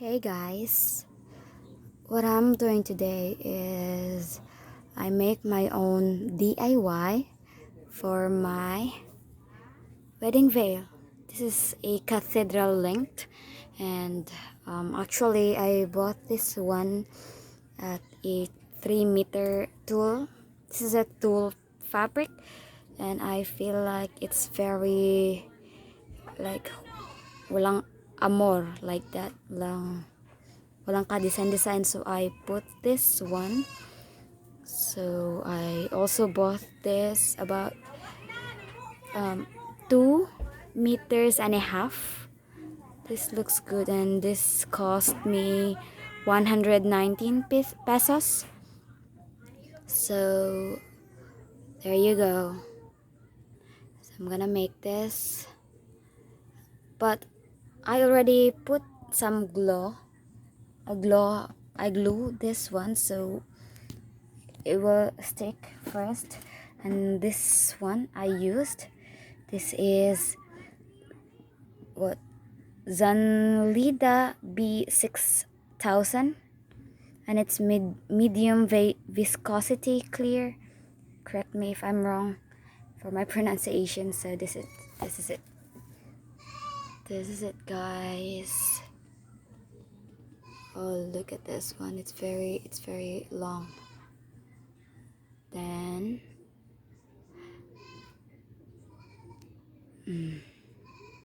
Hey guys, what I'm doing today is I make my own DIY for my wedding veil. This is a cathedral length, and actually I bought this one at a 3-meter tulle. This is a tulle fabric, and I feel like it's very like walang amor, like that lang, walang ka-design, so I put this one. So I also bought this about 2.5 meters. This looks good, and this cost me 119 pesos. So there you go. So I'm gonna make this, but I already put some I glue this one so it will stick first. And this one I used, this is what, Zanlida B6000, and it's medium viscosity clear. Correct me if I'm wrong for my pronunciation. So this is it. This is it, guys. Oh, look at this one. It's very long. Then